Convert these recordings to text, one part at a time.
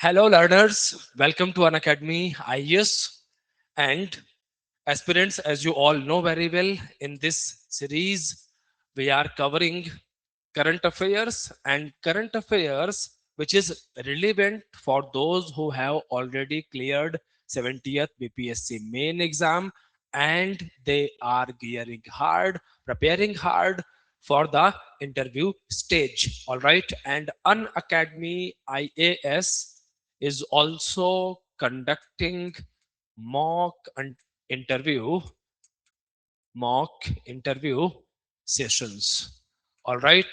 Hello, learners. Welcome to Unacademy IES and aspirants. As you all know very well, in this series, we are covering current affairs and current affairs which is relevant for those who have already cleared 70th BPSC main exam and they are gearing hard, preparing hard for the interview stage. All right, and Unacademy IAS is also conducting mock interview mock interview sessions. All right,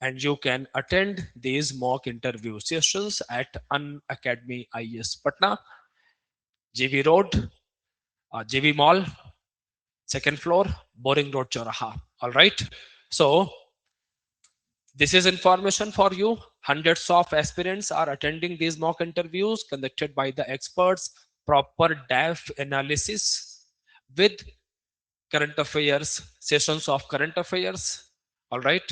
and you can attend these mock interview sessions at Unacademy IS Patna, JV Road, JV Mall, second floor, Boring Road, Choraha. All right. So this is information for you. Hundreds of aspirants are attending these mock interviews conducted by the experts. Proper DAF analysis with current affairs, sessions of current affairs, all right,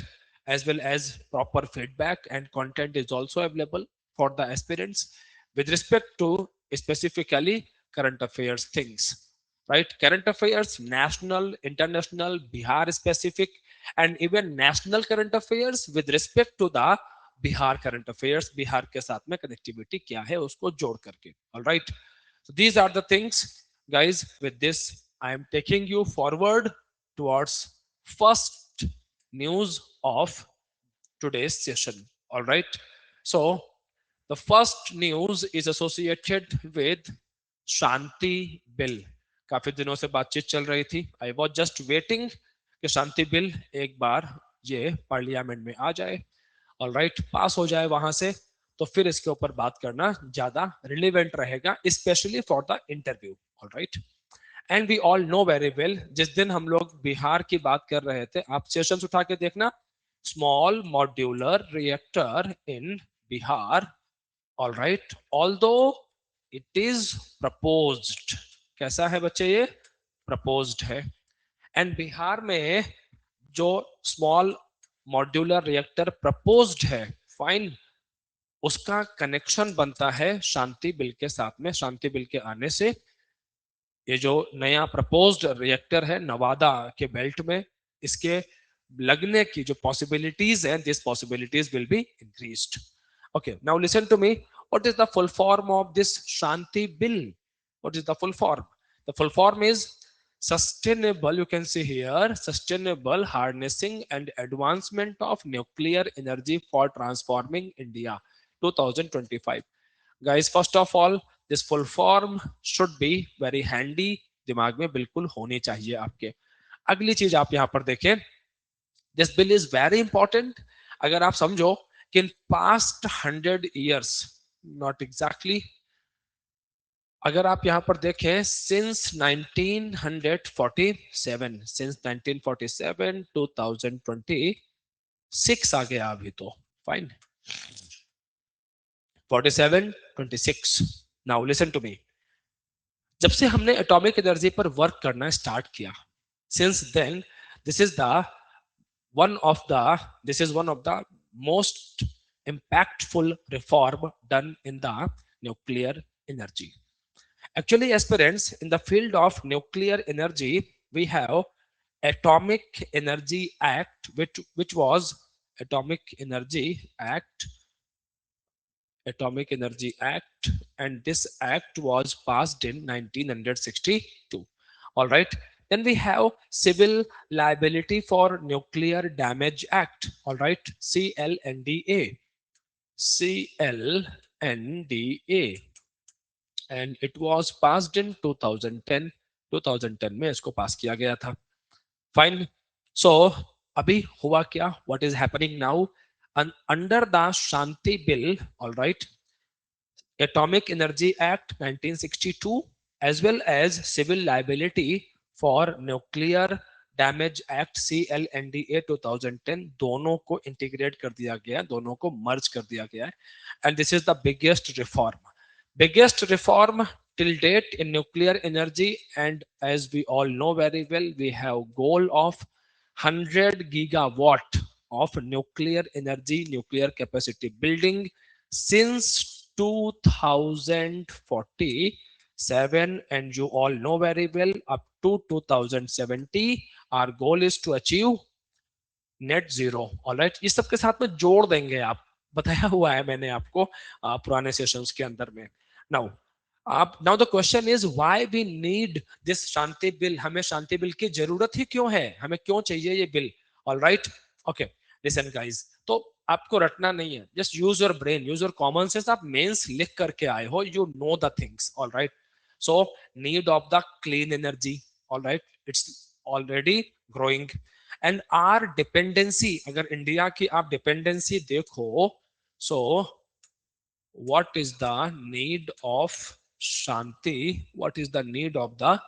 as well as proper feedback and content is also available for the aspirants with respect to specifically current affairs things, right? Current affairs, national, international, Bihar specific, and even national current affairs with respect to the Bihar current affairs, Bihar के साथ में connectivity क्या है उसको जोड़ करके, all right. So these are the things, guys. With this, I am taking you forward towards first news of today's session. All right. So the first news is associated with Shanti bill. काफी दिनों से बातचीत चल रही थी. I was just waiting कि शांति bill एक बार ये पार्लियामेंट में आ जाए, ऑल राइट, पास हो जाए वहां से, तो फिर इसके ऊपर बात करना ज्यादा रिलेवेंट रहेगा, specially for the interview. All right, and we all know very well, जिस दिन हम लोग बिहार की बात कर रहे थे, आप सेशंस उठा के देखना, small modular reactor in Bihar. All right, although it is proposed. कैसा है बच्चे, ये प्रपोज्ड है. एंड बिहार में जो स्मॉल मॉड्यूलर रिएक्टर प्रपोज्ड है, फाइन, उसका कनेक्शन बनता है शांति बिल के साथ में. शांति बिल के आने से ये जो नया प्रपोज्ड रिएक्टर है नवादा के बेल्ट में, इसके लगने की जो पॉसिबिलिटीज है, this possibilities will be increased. Okay, now listen to me. What is the full form of this Shanti bill? What is the full form? The full form is sustainable, you can see here, sustainable harnessing and advancement of nuclear energy for transforming India 2025. Guys, first of all, this full form should be very handy, दिमाग में बिल्कुल होनी चाहिए आपके. अगली चीज आप यहां पर देखें, this bill is very important. अगर आप समझो कि in past 100 years, not exactly, अगर आप यहां पर देखें सिंस 1947, सिंस 1947 2026 आ गया अभी तो, fine, 47 26. Now listen to me. जब से हमने एटॉमिक एनर्जी पर वर्क करना स्टार्ट किया, since then this is the one of the this is one of the most impactful reform done in the nuclear energy. Actually, aspirants, in the field of nuclear energy, we have Atomic Energy Act, which was Atomic Energy Act, Atomic Energy Act, and this act was passed in 1962. All right. Then we have Civil Liability for Nuclear Damage Act. All right, CLNDA, CLNDA, and it was passed in 2010. 2010 में इसको पास किया गया था. Fine. सो अभी हुआ क्या? What is happening now? Under the Shanti bill, all right, Atomic Energy Act 1962 as well as Civil Liability for Nuclear Damage Act CLNDA 2010, दोनों को इंटीग्रेट कर दिया गया, दोनों को मर्ज कर दिया गया है. And this is the biggest reform till date in nuclear energy. And as we all know very well, we have goal of 100 gigawatt of nuclear energy, nuclear capacity building since 2047, and you all know very well, up to 2070 our goal is to achieve net zero. Alright, इस सब के साथ में जोड़ देंगे आप, बताया हुआ है मैंने आपको पुराने सेशंस के अंदर में. नाउ आप, now the question is why we need this Shanti bill. हमें शांति बिल की जरूरत ही क्यों है, हमें क्यों चाहिए ये bill. Alright, okay, listen guys. तो आपको रटना नहीं है, just use your brain, use your common sense. आप मेंस लिख करके आए हो, you know the things. Alright, so need of the clean energy. Alright, it's already growing. And our dependency, अगर इंडिया की आप डिपेंडेंसी देखो, so what is the need of Shanti, what is the need of the,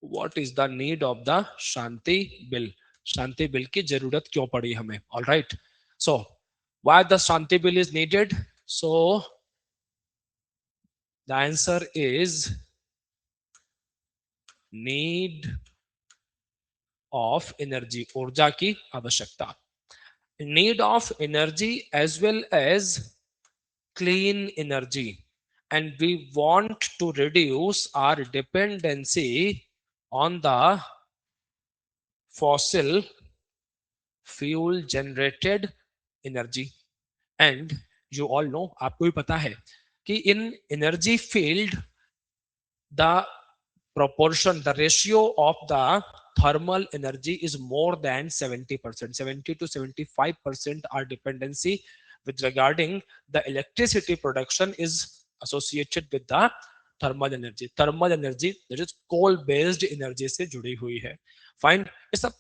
what is the need of the Shanti bill. Shanti bill की जरूरत क्यों पड़ी हमें. All right, so why the Shanti bill is needed. So the answer is need of energy, ऊर्जा की आवश्यकता. Need of energy as well as clean energy, and we want to reduce our dependency on the fossil fuel generated energy. And you all know, आपको भी पता है कि in energy field the proportion, the ratio of the thermal energy is more than 70%, 70 to 75% our dependency with regarding the electricity production is associated with the thermal energy. Thermal energy, that is coal based energy से जुड़ी हुई है. Fine, ये सब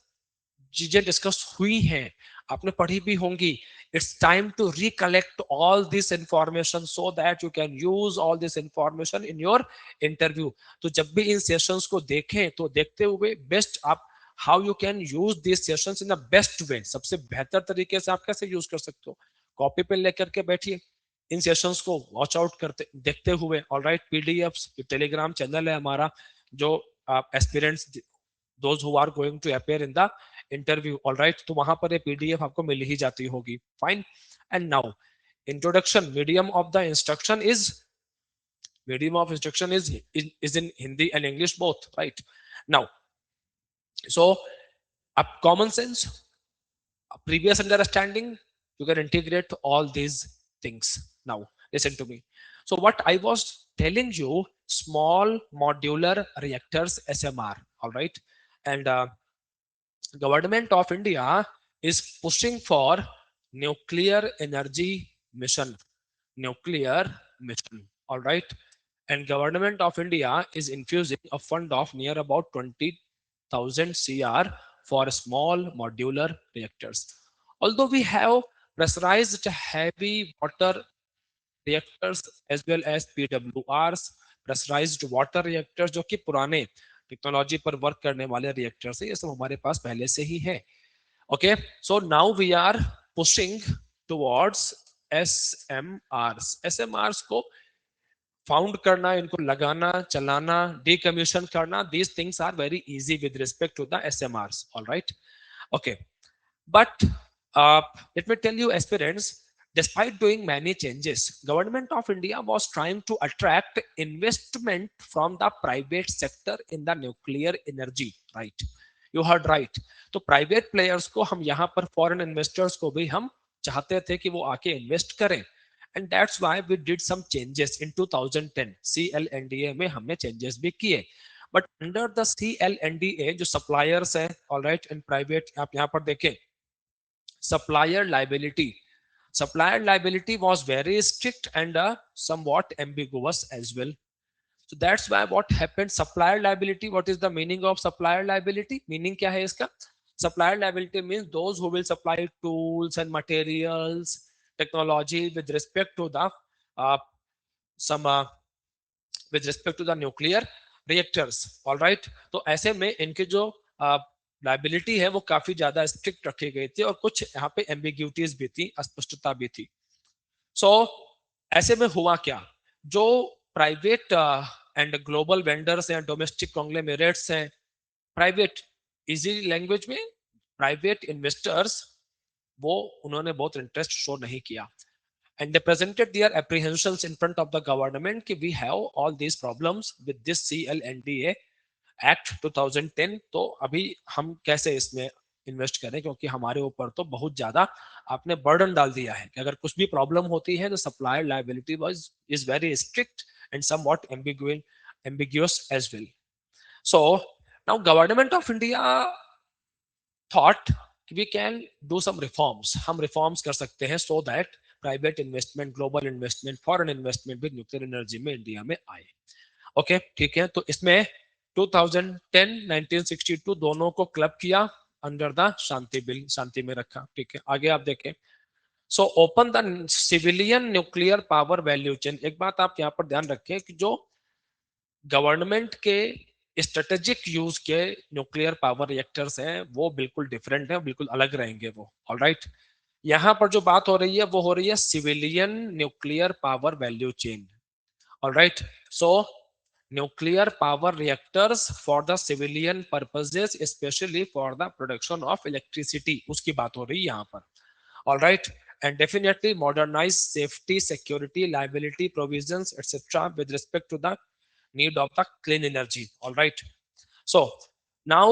चीजें discuss हुई हैं, आपने पढ़ी भी होंगी. It's time to recollect all this information so that you can use all this information in your interview. तो जब भी इन सेशंस को देखें तो देखते हुए बेस्ट आप how you can use this sessions in the best way, सबसे बेहतर तरीके से आप कैसे यूज कर सकते हो. कॉपी पेन लेकर के बैठिए, इन सेशंस को वॉच आउट करते देखते हुए. ऑलराइट, पीडीएफ्स, टेलीग्राम चैनल है हमारा, जो aspirants, those who are going to appear in the interview, all right, तो वहां पर ये पीडीएफ आपको मिल ही जाती होगी. Fine, and now introduction. Medium of instruction is in Hindi and English both, right? Now, so a common sense, a previous understanding, you can integrate all these things. Now listen to me. So what I was telling you, small modular reactors, SMR, all right. And government of India is pushing for nuclear energy mission, nuclear mission, all right. And government of India is infusing a fund of near about 20,000 cr for small modular reactors. Although we have pressurized heavy water reactors as well as PWRs, pressurized water reactors, जो कि पुराने technology पर work करने वाले reactors है, ये सब हमारे पास पहले से ही है. Okay, so now we are pushing towards SMRs. SMRs को फाउंड करना, इनको लगाना, चलाना, डीकमीशन करना, these things are very easy with respect to the SMRs. All right, okay, but let me tell you, aspirants, despite doing many changes, government of India was trying to attract investment from the private sector in the nuclear energy, right? You heard right. तो private players को हम यहाँ पर foreign investors को भी हम चाहते थे कि वो आके इन्वेस्ट करें. And that's why we did some changes in 2010. CLNDA में हमने changes भी किए. But under the CLNDA जो suppliers हैं, all right, and private, आप यहाँ पर देखें, supplier liability was very strict and somewhat ambiguous as well. So that's why what happened, supplier liability, what is the meaning of supplier liability? Meaning क्या है इसका? Supplier liability means those who will supply tools and materials, technology with respect to the uh, some with respect to the nuclear reactors. All right, तो ऐसे में इनके जो liability है वो काफी ज्यादा स्ट्रिक्ट रखी गई थी, और कुछ यहाँ पे एम्बिग्यूटीज भी थी, अस्पष्टता भी थी. सो ऐसे में हुआ क्या, जो प्राइवेट एंड ग्लोबल वेंडर्स हैं, डोमेस्टिक कॉन्ग्लोमेरेट्स हैं, प्राइवेट, इजी लैंग्वेज में प्राइवेट इन्वेस्टर्स, वो उन्होंने बहुत इंटरेस्ट शो नहीं किया. and they presented their apprehensions in front of the government कि we have all these problems with this CLNDA Act 2010, तो अभी हम कैसे इसमें इन्वेस्ट करें, क्योंकि हमारे ऊपर तो बहुत ज्यादा आपने बर्डन डाल दिया है कि अगर कुछ भी प्रॉब्लम होती है तो supplier liability was is very strict and somewhat ambiguous as well. So now government of India thought we can do some reforms, हम reforms कर सकते हैं so that private investment, global investment, foreign investment भी nuclear energy में India में आए. Okay ठीक है, तो इसमें 2010 1962 दोनों को क्लब किया अंडर द शांति बिल, शांति में रखा. ठीक है, आगे आप देखें. So open the civilian nuclear power value chain. एक बात आप यहाँ पर ध्यान रखें कि जो गवर्नमेंट के स्ट्रेटेजिक यूज के न्यूक्लियर पावर रिएक्टर्स हैं वो बिल्कुल डिफरेंट है, बिल्कुल अलग रहेंगे वो. ऑलराइट, यहाँ पर जो बात हो रही है वो हो रही है civilian nuclear power value chain. Alright, so nuclear power reactors for the civilian purposes, specially for the production of electricity, उसकी बात हो रही है यहाँ पर. Alright, and definitely modernize safety, security, liability provisions, etc. with respect to the need of the clean energy. All right, so now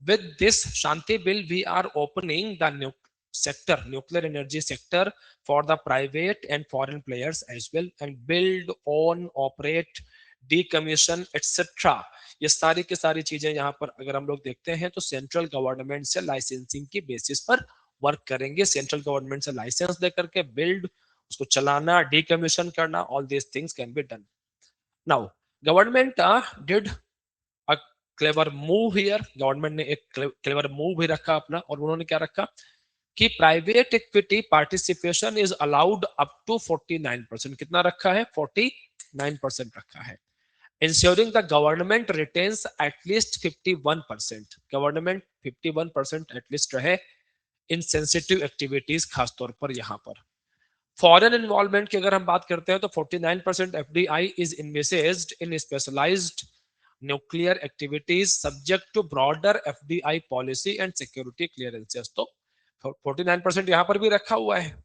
with this Shanti bill we are opening the new sector, nuclear energy sector, for the private and foreign players as well, and build, own, operate, decommission, etc. ये सारी की सारी चीजें यहाँ पर अगर हम लोग देखते हैं तो सेंट्रल गवर्नमेंट से लाइसेंसिंग की बेसिस पर वर्क करेंगे. सेंट्रल गवर्नमेंट से लाइसेंस देकर के बिल्ड, उसको चलाना, डीकमीशन करना, all these things can be done. Now government did a clever move here. Government ने एक क्लेवर मूव भी रखा अपना, और उन्होंने क्या रखा कि private equity participation is allowed up to 49%. कितना रखा है? 49% रखा है. ensuring the government retains at least 51%. Government 51% at least रहे इन सेंसिटिव एक्टिविटीज, खासतौर पर यहां पर. फॉरेन इन्वॉल्वमेंट की अगर हम बात करते हैं तो 49% FDI is invested in specialized nuclear activities subject to broader FDI policy and security clearances. तो 49% यहां पर भी रखा हुआ है.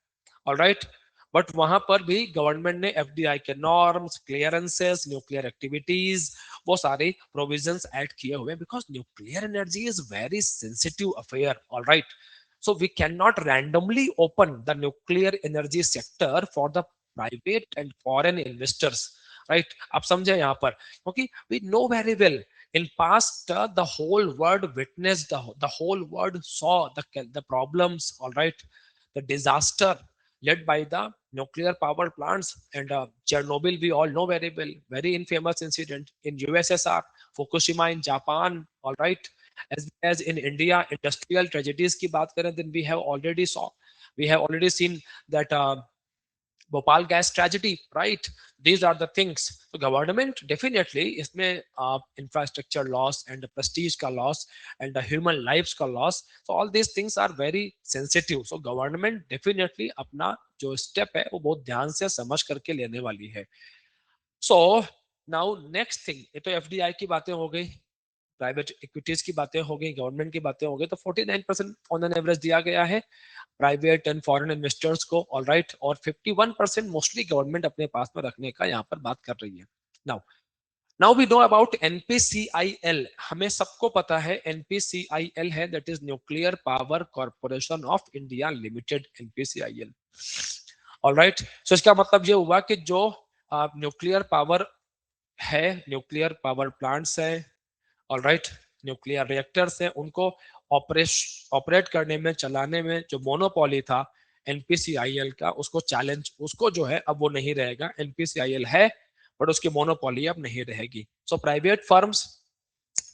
ऑलराइट, बट वहां पर भी गवर्नमेंट ने एफडीआई के नॉर्म्स, क्लियरेंसेस, न्यूक्लियर एक्टिविटीज, वो सारे प्रोविजंस ऐड किए हुए हैं, because nuclear energy is very sensitive affair. Alright, so we cannot randomly open the nuclear energy sector for the private and foreign investors, right? आप समझे यहाँ पर, क्योंकि we know very well in past the whole world witnessed, the whole world saw the problems, all right, the disaster led by the nuclear power plants. And Chernobyl we all know very well, very infamous incident in USSR, Fukushima in Japan, all right, as in India industrial tragedies की बात करें, then we have already seen that Bhopal gas tragedy, right? These are the things. So government definitely इसमें infrastructure loss and the prestige का loss and the human lives का loss, so all these things are very sensitive. So government definitely अपना जो step है वो बहुत ध्यान से समझ करके लेने वाली है. So now next thing, ये तो FDI की बातें हो गई, प्राइवेट इक्विटीज की बातें हो गई, गवर्नमेंट की बातें हो गई. तो 49% ऑन एन एवरेज दिया गया है प्राइवेट एंड फॉरेन इन्वेस्टर्स को. ऑलराइट, और 51% मोस्टली गवर्नमेंट अपने पास में रखने का यहाँ पर बात कर रही है. Now now we know about NPCIL. हमें सबको पता है एनपीसीआईएल है, that is nuclear power corporation of India limited, NPCIL. Alright, so इसका मतलब ये हुआ कि जो न्यूक्लियर पावर है, न्यूक्लियर पावर प्लांट्स है, ऑलराइट, न्यूक्लियर रिएक्टर्स हैं, उनको ऑपरेट करने में, चलाने में जो मोनोपोली था एनपीसीआईएल का, उसको चैलेंज, उसको जो है अब वो नहीं रहेगा. एनपीसीआईएल है बट उसकी मोनोपोली अब नहीं रहेगी. So private firms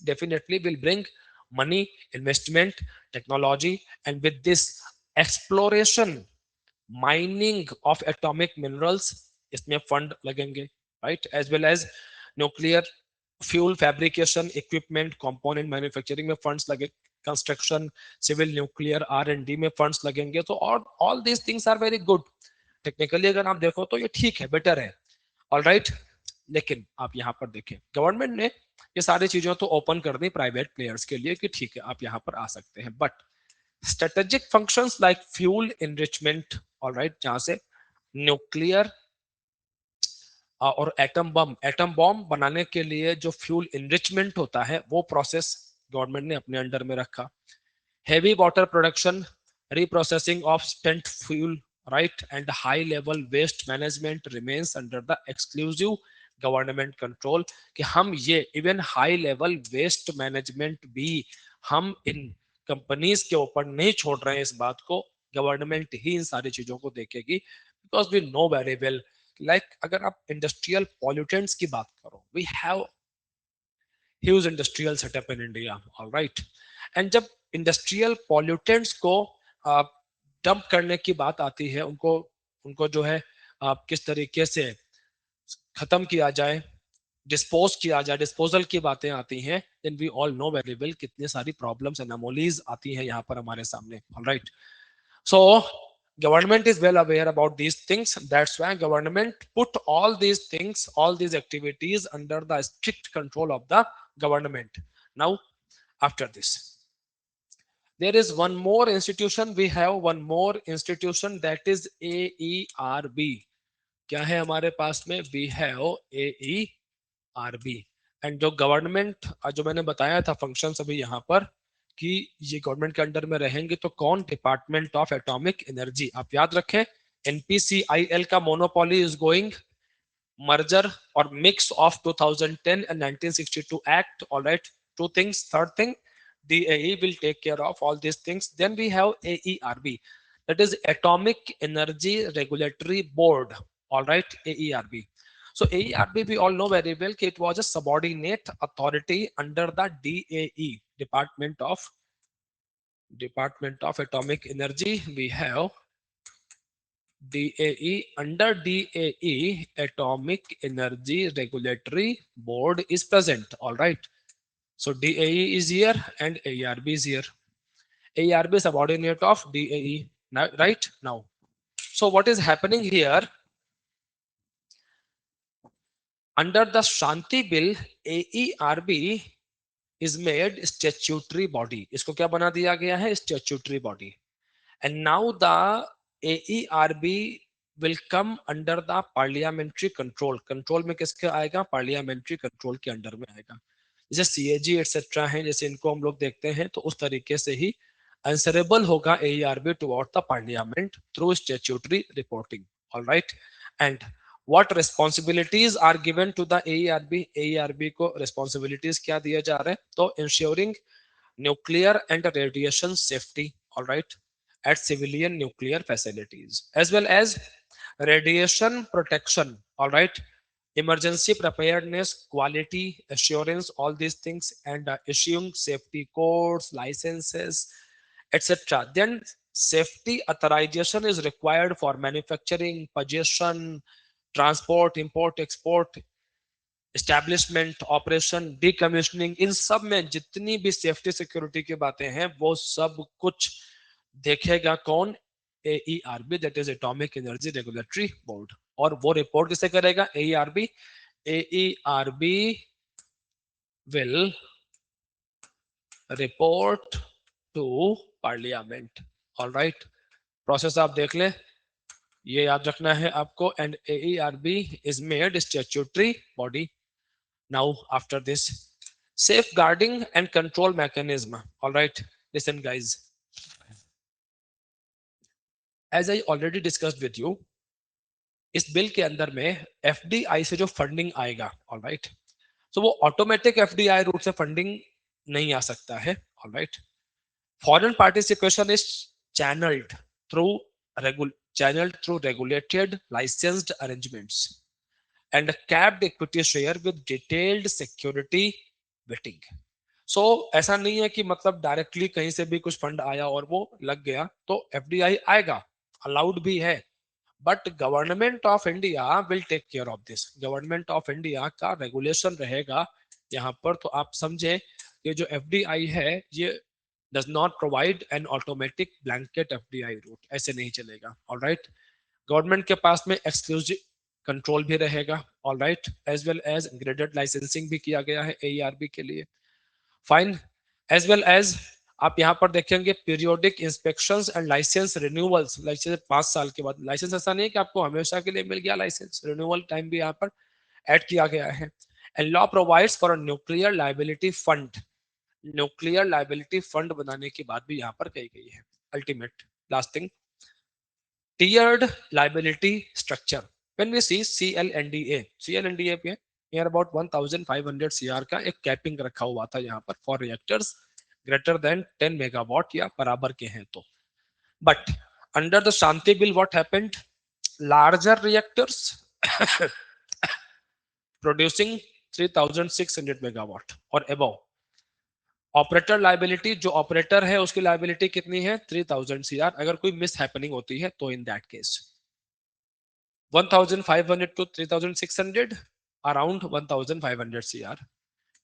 definitely will bring money, investment, technology, and with this exploration, mining of atomic minerals, इसमें फंड लगेंगे, right? As well as nuclear fuel fabrication equipment component manufacturing में funds लगे, construction, civil nuclear R&D में funds लगेंगे. तो all these things are very good. Technically अगर आप देखो तो ये ठीक है, बेटर है. ऑलराइट, लेकिन आप यहाँ पर देखें, गवर्नमेंट ने ये सारी चीजों तो ओपन कर दी प्राइवेट प्लेयर्स के लिए कि ठीक है आप यहाँ पर आ सकते हैं, but strategic functions like fuel enrichment, alright, जहां से न्यूक्लियर और एटम बॉम्ब बनाने के लिए जो फ्यूल इनरिचमेंट होता है वो प्रोसेस गवर्नमेंट ने अपने अंडर में रखा. Heavy water production, reprocessing of spent fuel, right, and high level waste management remains under the exclusive government control. कि हम ये even high level waste management भी हम इन कंपनीज के ऊपर नहीं छोड़ रहे हैं. इस बात को गवर्नमेंट ही इन सारी चीजों को देखेगी, because we know very well. Like अगर आप इंडस्ट्रियल पॉल्यूटेंट्स की बात करो, we have huge industrial setup in India, alright. And जब इंडस्ट्रियल पॉल्यूटेंट्स को डंप करने की बात आती है, उनको उनको जो है किस तरीके से खत्म किया जाए, डिस्पोज किया जाए, डिस्पोजल की बातें आती हैं, then we all know very well कितनी सारी प्रॉब्लम्स एंड अनोमलीज आती हैं यहाँ पर हमारे सामने, alright. So government is well aware about these things. That's why government put all these things, all these activities under the strict control of the government. Now, after this, there is one more institution. We have one more institution, that is AERB. क्या है हमारे पास में? We have AERB. And जो government, जो मैंने बताया था फंक्शन अभी यहाँ पर, कि ये गवर्नमेंट के अंडर में रहेंगे, तो कौन? Department of atomic energy. आप याद रखें, एनपीसीआईएल का monopoly is going merger or mix of 2010 and 1962 act. All right, two things. Third thing, DAE will take care of all these things. Then we have AERB, that is Atomic Energy Regulatory Board. All right, AERB. So AERB, we all know very well that it was a subordinate authority under the DAE, Department of Atomic Energy. We have DAE. Under DAE, Atomic Energy Regulatory Board is present. All right. So DAE is here and AERB is here. AERB is subordinate of DAE. Now, right now. So what is happening here? Under the Shanti Bill, AERB is made statutory body. इसको क्या बना दिया गया है? Statutory body. And now the AERB will come under the parliamentary control. Control में किसके आएगा? Parliamentary control के अंडर में आएगा. जैसे सीएजी एटसेट्रा हैं, जैसे इनको हम लोग देखते हैं, तो उस तरीके से ही आंसरेबल होगा AERB toward the parliament through statutory reporting. Alright. And what responsibilities are given to the AERB? AERB को responsibilities क्या दिया जा रहा है? तो ensuring nuclear and radiation safety, all right, at civilian nuclear facilities, as well as radiation protection, all right, emergency preparedness, quality assurance, all these things, and issuing safety codes, licenses, etc. Then safety authorization is required for manufacturing, possession, transport, import, export, establishment, operation, decommissioning, इन सब में जितनी भी safety security की बातें हैं, वो सब कुछ देखेगा कौन? AERB, that is atomic energy regulatory board. और वो रिपोर्ट किसे करेगा? AERB. AERB will report to parliament. All right, process आप देख लें, ये याद रखना है आपको. And AERB is made statutory body. Now after this, safeguarding and control mechanism. All right, listen guys, as I already discussed with you, इस bill के अंदर में FDI से जो फंडिंग आएगा, ऑल राइट, तो वो ऑटोमेटिक FDI रूट से फंडिंग नहीं आ सकता है. All right. Foreign participation is channelled through regulated licensed arrangements and capped equity share with detailed security vetting. So ऐसा नहीं है कि मतलब डायरेक्टली कहीं से भी कुछ फंड आया और वो लग गया, तो FDI आएगा, अलाउड भी है, but government of India will take care of this. Government of India का रेगुलेशन रहेगा यहाँ पर. तो आप समझे, ये जो FDI है, ये does not provide an automatic blanket FDI route. ऐसे नहीं चलेगा. All right. गवर्नमेंट के पास में एक्सक्लूसिव कंट्रोल भी रहेगा. All right. As well as graded licensing भी किया गया है AERB के लिए. फाइन. एज वेल एज आप यहाँ पर देखेंगे periodic inspections and license renewals, license 5 साल के बाद। लाइसेंस ऐसा नहीं है कि आपको हमेशा के लिए मिल गया लाइसेंस, रिन्यूअल टाइम भी यहाँ पर ऐड किया गया है। And law provides for a nuclear liability fund, nuclear liability fund बनाने की बात भी यहाँ पर कही गई है। Ultimate last thing, tiered liability structure. When we see CLNDA, CLNDA पे near about 1500 CR का एक कैपिंग रखा हुआ था यहाँ पर for reactors greater than 10 megawatt या बराबर के हैं तो। But under the Shanti bill what happened, larger reactors producing 3600 megawatt और अबव, ऑपरेटर लाइबिलिटी, जो ऑपरेटर है उसकी लाइबिलिटी कितनी है 3000 सीआर, अगर कोई मिस हैपनिंग होती है तो in that case 1500 to 3600, around 1500 CR.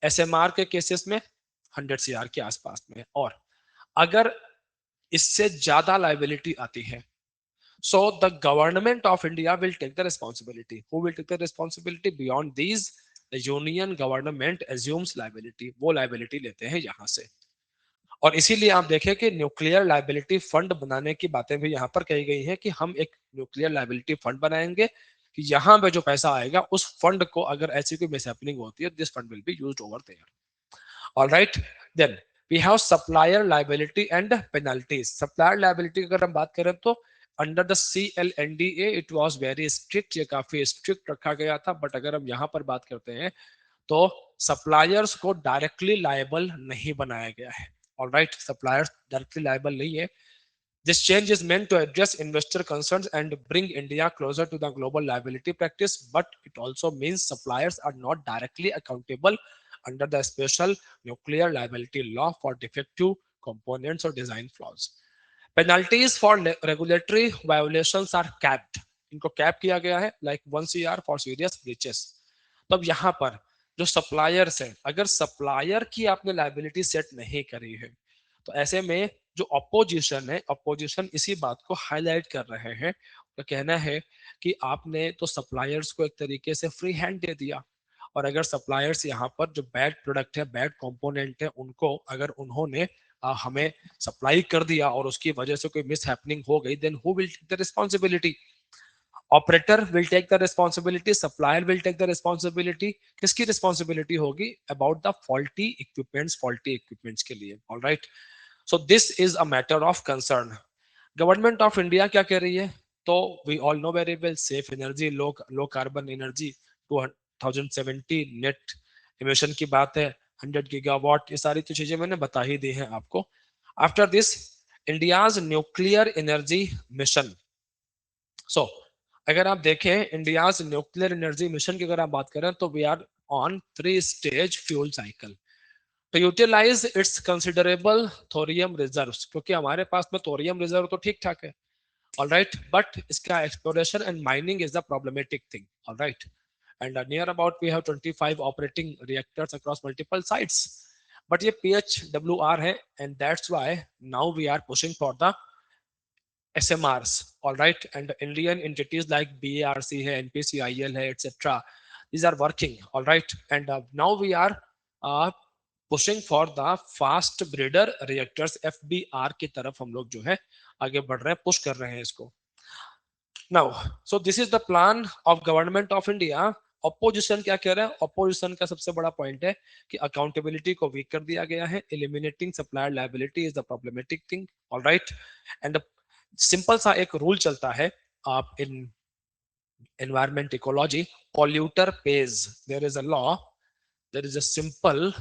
ASMR के केसेस में 100 सीआर के आसपास में। और अगर इससे ज्यादा लाइबिलिटी आती है, so the government of India will take the responsibility. Who will take the responsibility beyond these? The union government assumes liability, वो liability लेते हैं यहाँ से। और इसीलिए आप देखें कि न्यूक्लियर लाइबिलिटी फंड बनाने की बातें भी यहाँ पर कही गई हैं कि हम एक न्यूक्लियर लाइबिलिटी फंड बनाएंगे कि यहाँ पे जो पैसा आएगा उस फंड को अगर ऐसी कोई मिसहैपनिंग होती है, this fund will be used over there. Alright, then we have supplier liability and penalties. Supplier liability अगर हम बात करें तो under the CLNDA it was very strict, ये काफी स्ट्रिक्ट रखा गया था। बट अगर हम यहाँ पर बात करते हैं तो सप्लायर्स को डायरेक्टली लायबल नहीं बनाया गया है। ऑलराइट, सप्लायर्स डायरेक्टली लायबल नहीं है। This change is meant to address investor concerns and bring India closer to the global liability practice, but it also means suppliers are not directly accountable under the special nuclear liability law for defective components or design flaws. Penalties for regulatory violations are capped. इनको cap किया गया है like 1 CR for serious breaches. तो अब यहाँ पर जो suppliers है, अगर सप्लायर की आपने लाइबिलिटी सेट नहीं करी है तो ऐसे में जो अपोजिशन है, अपोजिशन इसी बात को हाईलाइट कर रहे हैं। तो कहना है कि आपने तो सप्लायर्स को एक तरीके से फ्री हैंड दे दिया, और अगर सप्लायर्स यहाँ पर जो बैड प्रोडक्ट है, बैड कंपोनेंट है, उनको अगर उन्होंने हमें सप्लाई कर दिया और उसकी वजह से कोई मिस हैपनिंग हो गई, then who will take the responsibility? Operator will take the responsibility, supplier will take the responsibility. किसकी रिस्पॉन्सिबिलिटी होगी? अबाउट द फॉल्टी इक्विपमेंट्स के लिए। Alright, so this is a matter of concern. Government of India क्या कह रही है? तो we all know very well, safe energy, low carbon energy, 2070 net emission की बात है, 100 गीगावाट, ये सारी तो चीजें मैंने बता ही दी हैं आपको। After this, India's nuclear energy mission. So अगर आप देखें इंडियाज न्यूक्लियर एनर्जी मिशन की अगर आप बात करें तो we are on 3 stage fuel cycle to utilize its considerable thorium reserves, क्योंकि हमारे पास में थोरियम रिजर्व तो ठीक ठाक है। ऑल राइट, बट इसका exploration and mining is the problematic thing. All right, and near about we have 25 operating reactors across multiple sites, but ये PHWR है, and that's why now we are pushing for the SMRs, all right, and Indian entities like BARC है, NPCIL है, etc. These are working, all right, and now we are uh, pushing for the fast breeder reactors FBR की तरफ हम लोग जो है आगे बढ़ रहे हैं, पुश कर रहे हैं इसको। Now, so this is the plan of government of India. Opposition क्या कह रहा है? ऑपोजिशन का सबसे बड़ा पॉइंट है कि अकाउंटेबिलिटी को वीक कर दिया गया है, eliminating supplier liability is the problematic thing. All right, and simple सा एक रूल चलता है आप in environment ecology, polluter pays. There is a law, there is a simple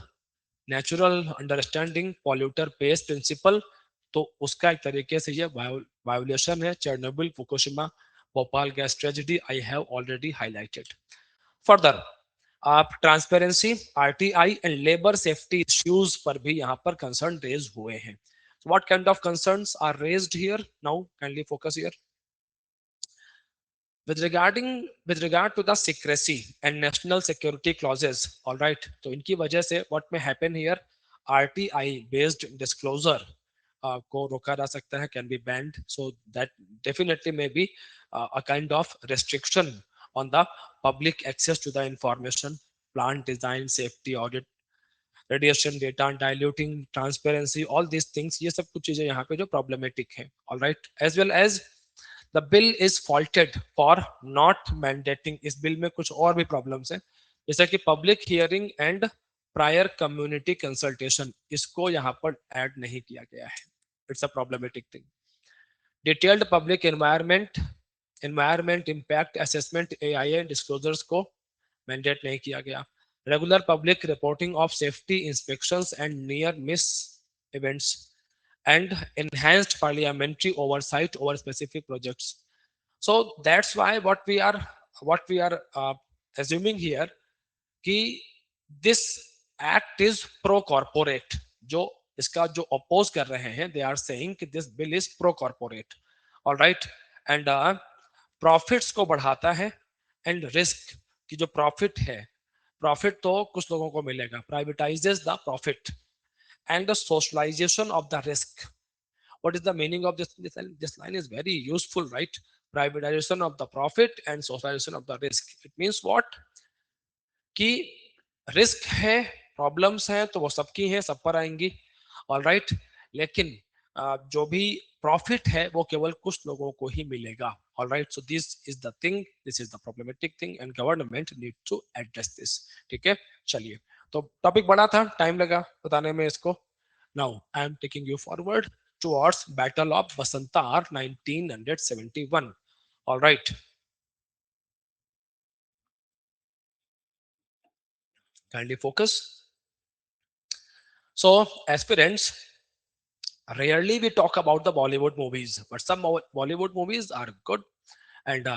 natural understanding, polluter pays principle. तो उसका एक तरीके से ये वायोलेशन है Chernobyl Fukushima Bhopal gas tragedy, I have already highlighted. Further आप transparency, RTI and labour safety issues पर भी यहाँ पर कंसर्न रेज हुए हैं। What kind of concerns are raised here? Now, kindly focus here. With regard to the secrecy and national security clauses, all right. तो इनकी वजह से what may happen here? RTI based disclosure को रोका जा सकता है, can be banned. So that definitely may be a kind of restriction on the public access to the information, plant design, safety audit. Radiation data, diluting transparency, all this things, ये सब कुछ चीजें यहाँ पे जो प्रॉब्लमेटिक है। All right, as well as the bill is faulted for not mandating, इस bill में कुछ और भी प्रॉब्लम्स है, जैसे कि public hearing and prior community consultation, इसको यहाँ पर ऐड नहीं किया गया है। It's a problematic thing. Detailed public environment impact assessment AIA disclosures को मैंडेट नहीं किया गया। Regular public reporting of safety inspections and near miss events and enhanced parliamentary oversight over specific projects. So that's why what we are assuming here कि this act is pro corporate, जो इसका जो oppose कर रहे हैं they are saying कि this bill is pro corporate, all right, and profits को बढ़ाता है एंड रिस्क की जो प्रॉफिट है, प्रॉफिट तो कुछ लोगों को मिलेगा, privatises the profit and the socialisation of the risk. what is the meaning of this line is very useful, right? Privatization of the profit and socialization of the risk, it means what कि risk है, problems हैं तो वो सबकी हैं, सब पर आएंगी, ऑल राइट, लेकिन जो भी प्रॉफिट है वो केवल कुछ लोगों को ही मिलेगा, all right. So this is the thing, this is the problematic thing and government need to address this. ठीक है, चलिए, तो टॉपिक बड़ा था, टाइम लगा बताने में इसको। Now I am taking you forward towards battle of Basantar 1971, all right, kindly focus. So aspirants, rarely we talk about the Bollywood movies, but some Bollywood movies are good, and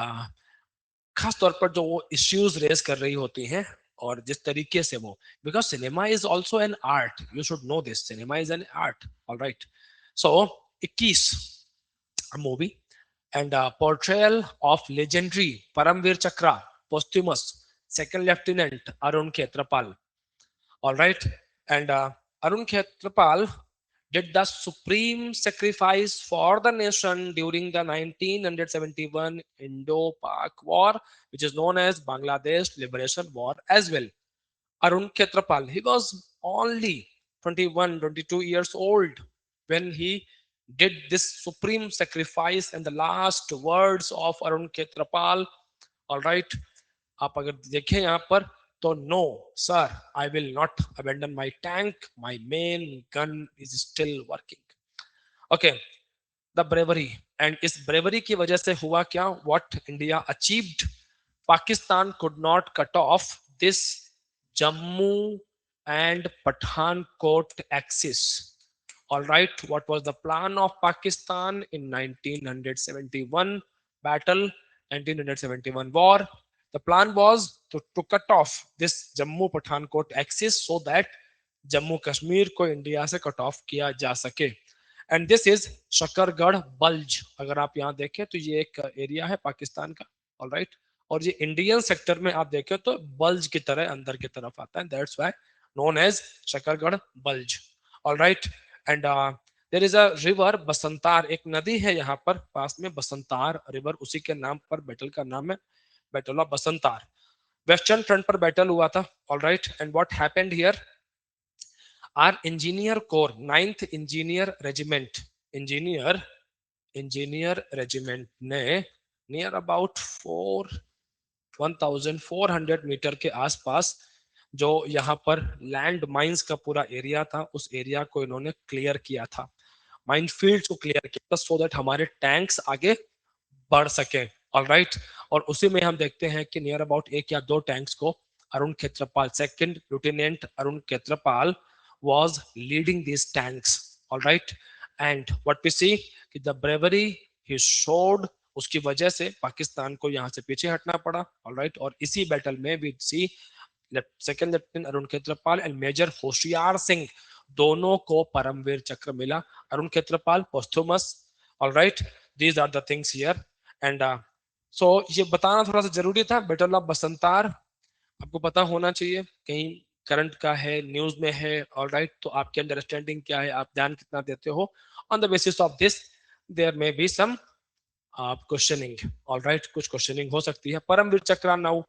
खास तौर पर जो वो इश्यूज रेज कर रही होती हैं और जिस तरीके से वो, because cinema is also an art, you should know this, cinema is an art, all right. So 21 movie and portrayal of legendary Paramvir Chakra posthumous second lieutenant Arun Khetrapal, all right, and Arun Khetrapal did the supreme sacrifice for the nation during the 1971 Indo-Pak War, which is known as Bangladesh Liberation War as well. Arun Khetrapal, he was only 21, 22 years old when he did this supreme sacrifice, and the last words of Arun Khetrapal, all right, आप अगर देखें यहाँ पर तो, no sir, I will not abandon my tank, my main gun is still working. Okay, the bravery, and इस bravery की वजह से हुआ क्या, what India achieved, Pakistan could not cut off this Jammu and Pathankot axis, all right, what was the plan of Pakistan in 1971 battle, 1971 war? The plan was to cut off this Jammu Pathankot axis so that Jammu Kashmir को India से cut off किया जा सके। And this is Shakargarh bulge, अगर आप यहाँ देखें तो ये एक एरिया है पाकिस्तान का, ऑल राइट, और ये इंडियन सेक्टर में आप देखें तो बल्ज की तरह अंदर की तरफ आता है, that's why known as Shakargarh bulge, all right. And there is a river Basantar, एक नदी है यहाँ पर पास में, बसंतार रिवर, उसी के नाम पर बैटल का नाम है, battle of Basantar. Western front पर बैटल हुआ था, all right, and what happened here, our engineer corps, 9th engineer regiment, engineer regiment ने नियर अबाउट 1400 मीटर के आसपास जो यहाँ पर लैंड माइंस का पूरा एरिया था, उस एरिया को इन्होंने क्लियर किया था, माइन फील्ड को क्लियर किया था, सो दैट हमारे टैंक्स आगे बढ़ सके, ऑल राइट। और उसी में हम देखते हैं कि नियर अबाउट 1 या 2 टैंक्स को Arun Khetrapal, second lieutenant Arun Khetrapal was leading these tanks, all right, and what we see कि the bravery he showed, उसकी वजह से पाकिस्तान को यहाँ से पीछे हटना पड़ा, all right, और इसी बैटल में we see second lieutenant Arun Khetrapal and major Hoshiar Singh, दोनों को परमवीर चक्र मिला, Arun Khetrapal posthumous, all right, these are the things here. And so ये बताना थोड़ा सा जरूरी था, बैटल ऑफ बसंतार आपको पता होना चाहिए, कहीं करंट का है, न्यूज में है, ऑल राइट, तो आपकी अंडरस्टैंडिंग क्या है, आप ध्यान कितना देते हो, on the basis of this there may be some questioning, all right, कुछ क्वेश्चनिंग हो सकती है। परमवीर चक्र,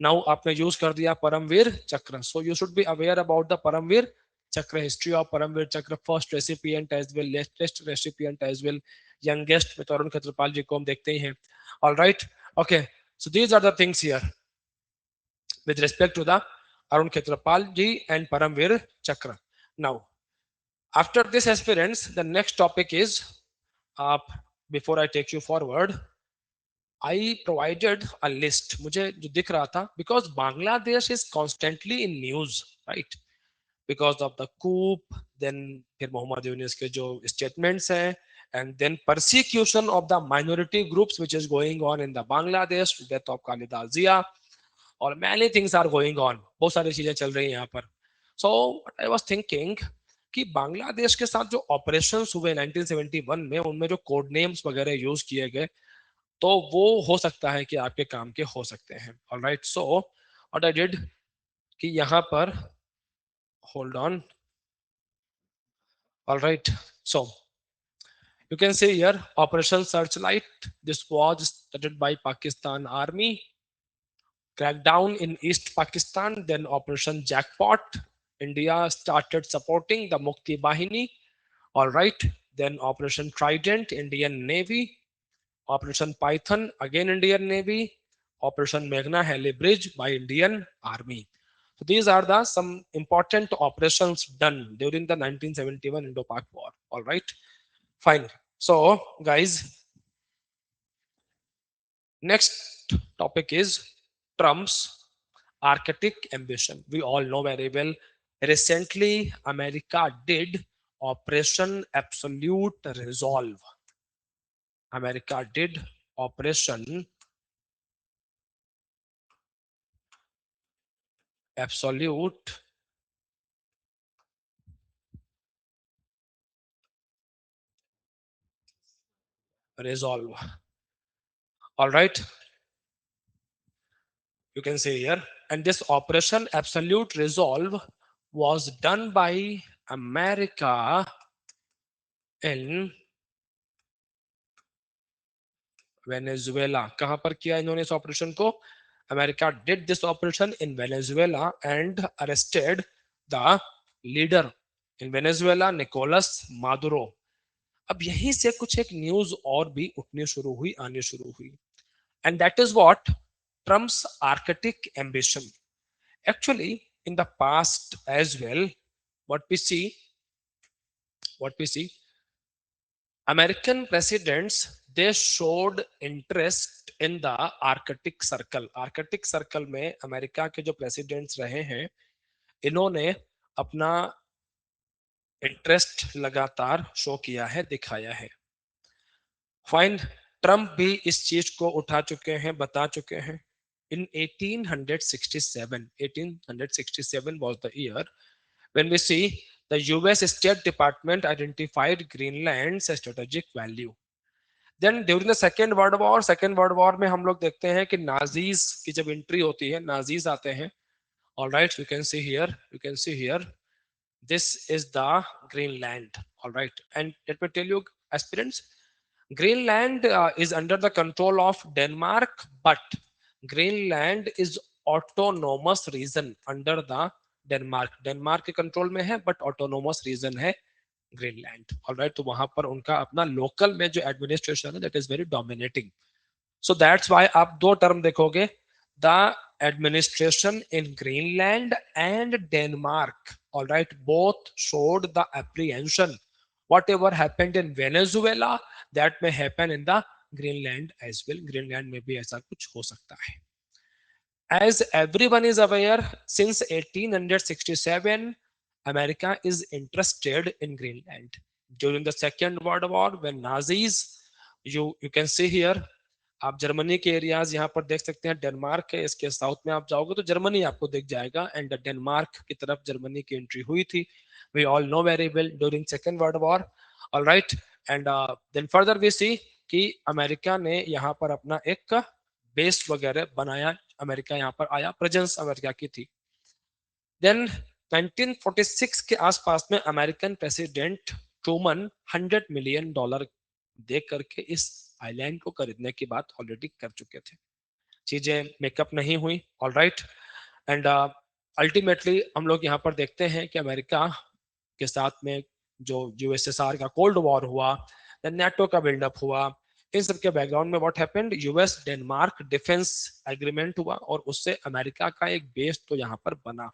नाउ आपने यूज कर दिया Paramvir Chakra, so you should be aware about the Paramvir Chakra, history of Paramveer Chakra, first recipient as well, latest recipient as well, youngest में तो अरुण खेत्रपाल जी को हम देखते ही हैं. All right, okay, so these are the things here with respect to the Arun Khetrapal ji and Paramveer Chakra. Now, after this aspirants, the next topic is, uh, before I take you forward, I provided a list. मुझे जो दिख रहा था, because Bangladesh is constantly in news, right? Because of the coup, then फिर मोहम्मद यूनिस के जो statements हैं, and then persecution of the minority groups which is going on in the Bangladesh, death of Khalida Zia, और many things are going on, बहुत सारी चीजें चल रही हैं यहाँ पर. So I was thinking कि बांग्लादेश के साथ जो ऑपरेशंस हुए 1971 में, उनमें जो कोड नेम्स वगैरह यूज किए गए, तो वो हो सकता है कि आपके काम के हो सकते हैं. Alright, so what I did कि यहाँ पर, hold on, alright, so you can see here Operation Searchlight. This was started by Pakistan Army. Crackdown in East Pakistan, then Operation Jackpot. India started supporting the Mukti Bahini. All right, then Operation Trident, Indian Navy. Operation Python, again Indian Navy. Operation Meghna Heli Bridge by Indian Army. So these are the some important operations done during the 1971 Indo-Pak War. All right, fine. So guys, next topic is Trump's Arctic ambition. We all know very well. Recently, America did Operation Absolute Resolve. America did Operation Absolute Resolve. All right, you can see here. And this Operation Absolute Resolve was done by America in Venezuela. कहां पर किया इन्होंने इस operation को? America did this operation in Venezuela and arrested the leader in Venezuela, Nicolas Maduro. अब यहीं से कुछ एक न्यूज और भी उठनी शुरू हुई, आनी शुरू हुई, and that is what Trump's Arctic ambition. Actually, in the past as well, what we see, what we see, American presidents, they showed interest in the Arctic Circle. Arctic Circle में America के जो presidents रहे हैं, इन्होंने अपना interest लगातार show किया है, दिखाया है. फाइन, ट्रम्प भी इस चीज को उठा चुके हैं, बता चुके हैं. In 1867 was the year when we see the US State Department identified Greenland's strategic value. Then during the Second World War में हम लोग देखते हैं कि नाजीज की जब एंट्री होती है, नाजीज आते हैं. All right, you can see here, this is the Greenland. All right, and let me tell you, aspirants, Greenland is under the control of Denmark, but Greenland is autonomous region under the Denmark के control में है, but autonomous region है Greenland. Alright, तो वहां पर उनका अपना local में जो एडमिनिस्ट्रेशन है, that is very dominating. So that's why आप दो टर्म देखोगे, the administration in Greenland and Denmark. Alright, both showed the apprehension whatever happened in Venezuela, that may happen in the Greenland as well. Greenland में भी ऐसा कुछ हो सकता है. As everyone is aware, since 1867, America is interested in Greenland. During the Second World War, when Nazis, you can see here, आप Germany के areas यहाँ पर देख सकते हैं. डेनमार्क के इसके साउथ में आप जाओगे तो जर्मनी आपको दिख जाएगा, एंड डेनमार्क की तरफ जर्मनी की एंट्री हुई थी. We all know very well during Second World War. All right, and then further we see कि अमेरिका ने यहाँ पर अपना एक बेस वगैरह बनाया. अमेरिका यहाँ पर आया, प्रेजेंस अमेरिका की थी. देन 1946 के आसपास में अमेरिकन प्रेसिडेंट ट्रूमन $100 मिलियन दे करके इस आइलैंड को खरीदने की बात ऑलरेडी कर चुके थे. चीजें मेकअप नहीं हुई. ऑल राइट, एंड अल्टीमेटली हम लोग यहाँ पर देखते हैं कि अमेरिका के साथ में जो यूएसएसआर का कोल्ड वॉर हुआ, देन नेटो का बिल्डअप हुआ, इन सब के बैकग्राउंड में what happened, US Denmark defence agreement हुआ और उससे अमेरिका का एक बेस तो यहाँ पर बना।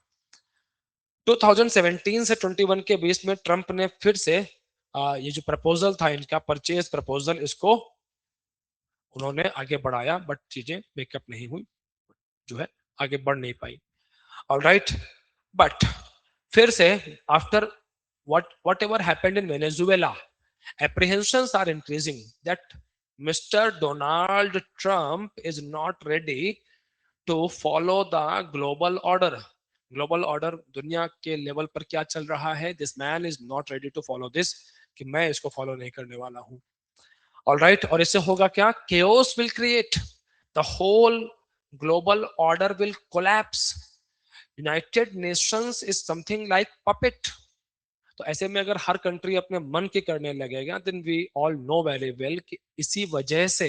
2017 से 21 के बीच में ट्रंप ने फिर से ये जो प्रपोजल था इनका परचेज प्रपोजल, इसको उन्होंने आगे बढ़ाया, बट चीजें मेकअप नहीं हुई, जो है आगे बढ़ नहीं पाई। ऑलराइट, बट फिर से after whatever happened in Venezuela, apprehensions are increasing that Mr. Donald Trump is not ready to follow the global order. Global order दुनिया के लेवल पर क्या चल रहा है, this man is not ready to follow this, कि मैं इसको फॉलो नहीं करने वाला हूं। ऑलराइट, और इससे होगा क्या, chaos will create, the whole global order will collapse, United Nations is something like puppet. तो ऐसे में अगर हर कंट्री अपने मन की करने लगेगा, then we all know very well कि इसी वजह से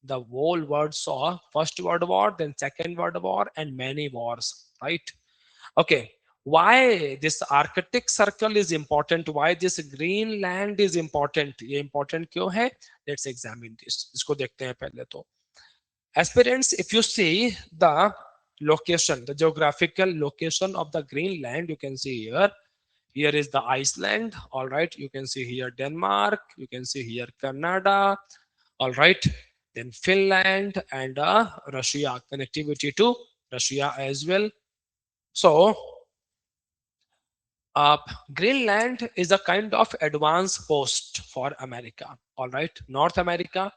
the whole world saw first world war, then second world war and many wars, right? Okay, why this arctic circle is important, why this greenland is important, ये important क्यों है, let's examine this, इसको देखते हैं पहले तो। Aspirants, if you see the location, the geographical location of the Greenland, you can see here. Here is the Iceland. All right. You can see here Denmark. You can see here Canada. All right. Then Finland and Russia. Connectivity to Russia as well. So uh, Greenland is a kind of advanced post for America. All right. North America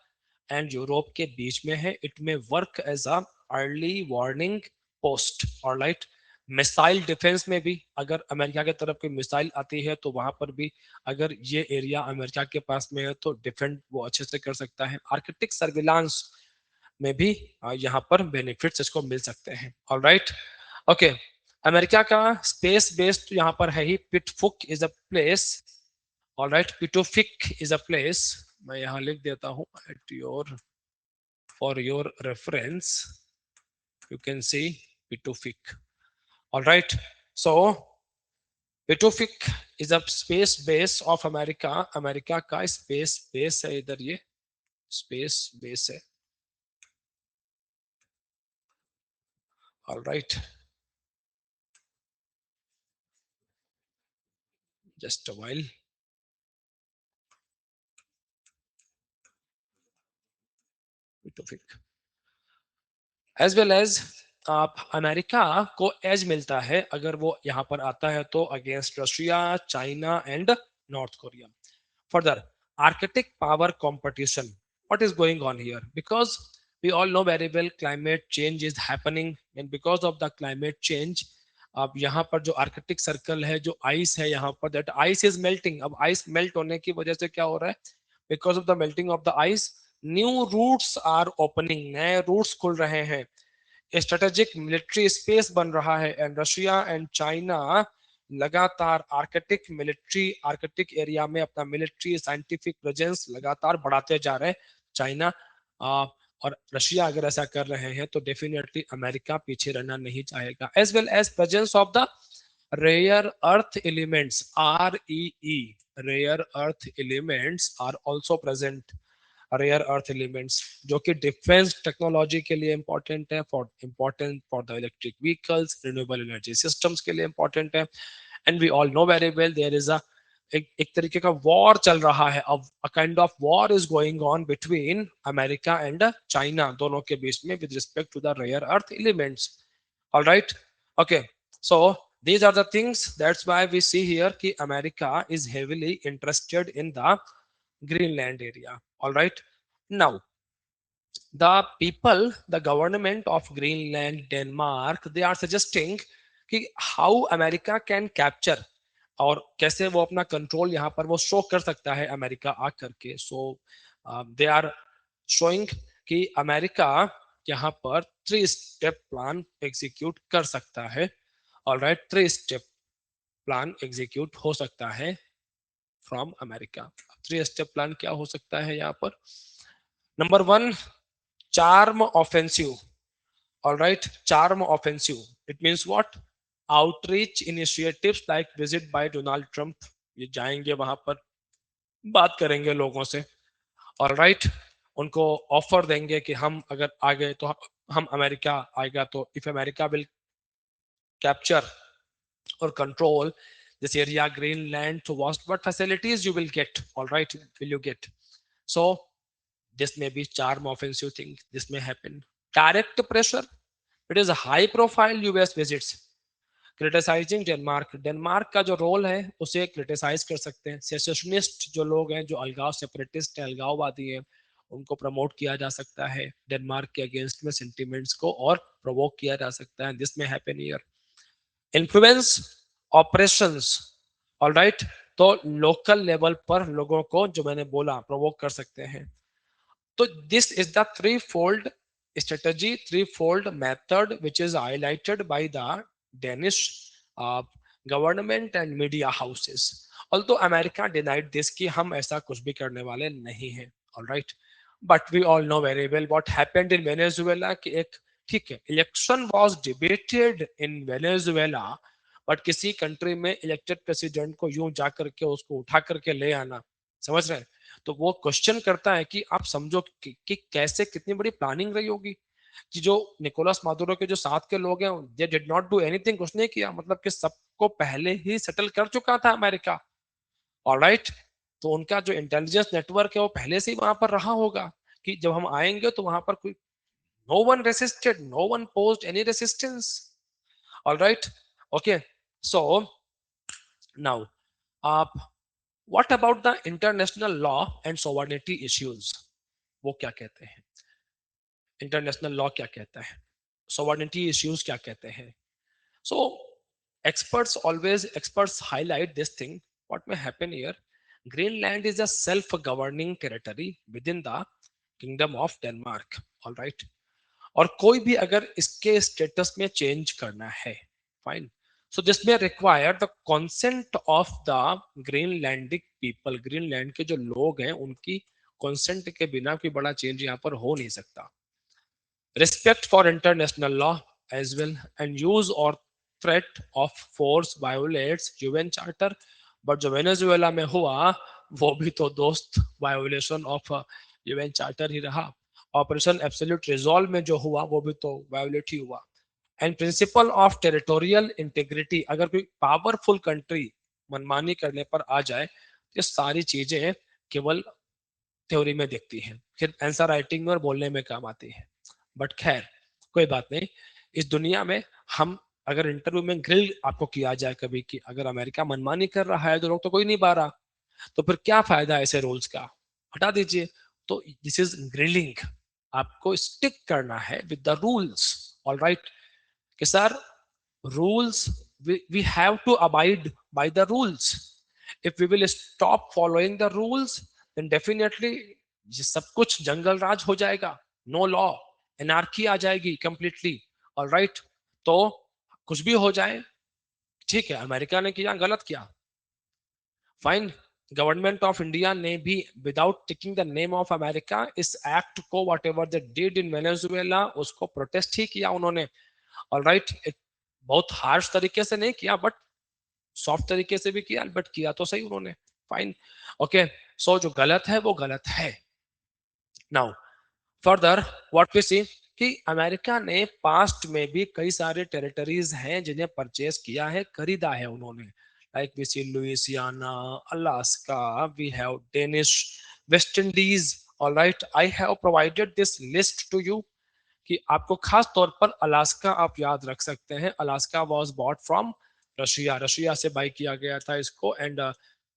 and Europe के बीच में है, it में work as a early warning post. Alright, missile defence में भी अगर America की तरफ कोई मिसाइल आती है तो वहां पर भी अगर ये एरिया अमेरिका के पास में है तो डिफेंड वो अच्छे से कर सकता है। आर्कटिक सर्विलांस में भी यहाँ पर बेनिफिट्स इसको मिल सकते हैं। ऑलराइट, ओके, अमेरिका का स्पेस बेस्ड यहाँ पर है ही, Pituffik is a place. Alright, Pituffik is a place, मैं यहाँ लिख देता हूँ at your for your reference, you can see Pituffik. Alright, so Pituffik is a space base of America, America का स्पेस बेस है इधर, ये स्पेस बेस है। Alright, just a while. Pituffik as well as आप America को edge मिलता है अगर वो यहाँ पर आता है तो against Russia, China and north Korea. Further, Arctic power competition, what is going on here, because we all know very well climate change is happening, and because of the climate change अब यहाँ पर जो Arctic circle है, जो ice है यहाँ पर, that ice is melting. अब आइस मेल्ट होने की वजह से क्या हो रहा है, because of the melting of the ice new routes are opening, नए रूट्स खुल रहे हैं, स्ट्रेटेजिक मिलिट्री स्पेस बन रहा है, एंड रशिया एंड चाइना लगातार आर्कटिक मिलिट्री, आर्कटिक एरिया में अपना मिलिट्री साइंटिफिक प्रेजेंस लगातार बढ़ाते जा रहे हैं। चाइना और रशिया अगर ऐसा कर रहे हैं तो डेफिनेटली अमेरिका पीछे रहना नहीं चाहेगा। As well as presence of the rare earth elements, REE, rare earth elements are also present, rare earth elements जो कि डिफेंस टेक्नोलॉजी के लिए इंपॉर्टेंट है, for important for the electric vehicles, renewable energy systems के लिए important है। And we all know very well there is a एक तरीके का वॉर चल रहा है, अब a kind of war is going on between America and China, दोनों के बीच में with respect to the rare earth elements. Alright, okay, so these are the things, that's why we see here ki America is heavily interested in the Greenland area. All right, now the people, the government of Greenland, Denmark, they are suggesting कि how America can capture, और कैसे वो अपना control यहाँ पर वो show कर सकता है अमेरिका आकर के। सो दे आर शोइंग कि अमेरिका यहाँ पर 3 स्टेप प्लान एग्जीक्यूट कर सकता है। ऑलराइट, 3 स्टेप प्लान एग्जीक्यूट हो सकता है फ्रॉम अमेरिका। 3 स्टेप प्लान क्या हो सकता है यहाँ पर, number 1, charm offensive. All right, charm offensive, it means what, outreach initiatives like visit bye Donald Trump, ये जाएंगे वहां पर, बात करेंगे लोगों से, और राइट, उनको ऑफर देंगे कि हम अगर आ गए तो हम अमेरिका आएगा तो if America will capture or control this area, Greenland, to what facilities you will get. All right, will you get? So this may be charm offensive thing. This may happen. Direct pressure. It is a high profile US visits. Criticising Denmark, Denmark का जो role है उसे criticise कर सकते हैं। Secessionist जो लोग हैं, जो अलगाव सेपरेटिस्ट हैं, अलगाववादी हैं, उनको प्रमोट किया जा सकता है डेनमार्क के अगेंस्ट में सेंटिमेंट्स को, और प्रोवोक किया जा सकता है। दिस में happen here. Influence operations, all right, तो लोकल लेवल पर लोगों को, जो मैंने बोला, प्रोवोक कर सकते हैं। तो this is the three fold strategy, threefold method which is highlighted by the Danish uh, government and media houses. Although America denied this कि हम ऐसा कुछ भी करने वाले नहीं हैं, all right, but we all know very well what happened in Venezuela कि एक, ठीक है, election was debated in Venezuela, but किसी कंट्री में इलेक्टेड प्रेसिडेंट को यूं जा करके उसको उठा करके ले आना, समझ रहे हैं, तो वो क्वेश्चन करता है कि आप समझो कि कैसे, कितनी बड़ी प्लानिंग रही होगी कि जो निकोलस मादुरो के जो साथ के लोग हैं, they did not do anything, कुछ नहीं किया, मतलब कि सबको पहले ही सेटल कर चुका था अमेरिका, ऑलराइट। तो उनका जो इंटेलिजेंस नेटवर्क है वो पहले से ही वहां पर रहा होगा कि जब हम आएंगे तो वहां पर कोई, no one resisted, no one posed any resistance, alright, okay. So now आप, what about the international law and sovereignty issues, वो क्या कहते हैं, इंटरनेशनल लॉ क्या कहता है, सोवर्निटी इश्यूज क्या कहते हैं। सो experts highlight this thing. What may happen here, Greenland is a self governing territory within the kingdom of Denmark, all right, और कोई भी अगर इसके स्टेटस में चेंज करना है, फाइन, सो दिस में require the consent of the Greenlandic people, Greenland के जो लोग हैं उनकी कंसेंट के बिना कोई बड़ा चेंज यहाँ पर हो नहीं सकता। Respect for international law as well, and use or threat of force violates UN Charter. But जो वेनेजुएला में हुआ वो भी तो दोस्त वायोलेशन ऑफ यूएन चार्टर ही रहा। ऑपरेशन एब्सोल्यूट रिजॉल्व में जो हुआ वो भी तो वायोलेट ही हुआ। And principle of territorial integrity, अगर कोई पावरफुल कंट्री मनमानी करने पर आ जाए तो ये सारी चीजें केवल थ्योरी में दिखती हैं, फिर आंसर राइटिंग में और बोलने में काम आती है। बट खैर कोई बात नहीं, इस दुनिया में हम, अगर इंटरव्यू में ग्रिल आपको किया जाए कभी कि अगर अमेरिका मनमानी कर रहा है तो लोग तो कोई नहीं पा रहा, तो फिर क्या फायदा ऐसे रूल्स का, हटा दीजिए। तो दिस इज ग्रिलिंग, आपको स्टिक करना है with the rules, all right, कि sir rules, we have to abide by the rules. If we will stop following the rules, then definitely ये सब कुछ जंगल राज हो जाएगा, नो लॉ, एनार्की आ जाएगी कंप्लीटली, ऑलराइट। तो कुछ भी हो जाए, ठीक है, अमेरिका ने किया, गलत किया, फाइन, गवर्नमेंट ऑफ इंडिया ने भी without taking the name of America इस एक्ट को, what ever they did in Venezuela, उसको प्रोटेस्ट ही किया उन्होंने, ऑलराइट। बहुत हार्श तरीके से नहीं किया, बट सॉफ्ट तरीके से भी किया, बट किया तो सही उन्होंने, फाइन, ओके। सो जो गलत है वो गलत है। नाउ फर्दर व्हाट वी सी कि अमेरिका ने पास्ट में भी कई सारे टेरिटरीज हैं जिन्हें परचेज किया है, खरीदा है उन्होंने, like we see Louisiana, Alaska, we have Danish West Indies, alright. I have provided this list to you कि आपको खास तौर पर अलास्का आप याद रख सकते हैं। Alaska was bought from Russia, Russia से बाई किया गया था इसको, and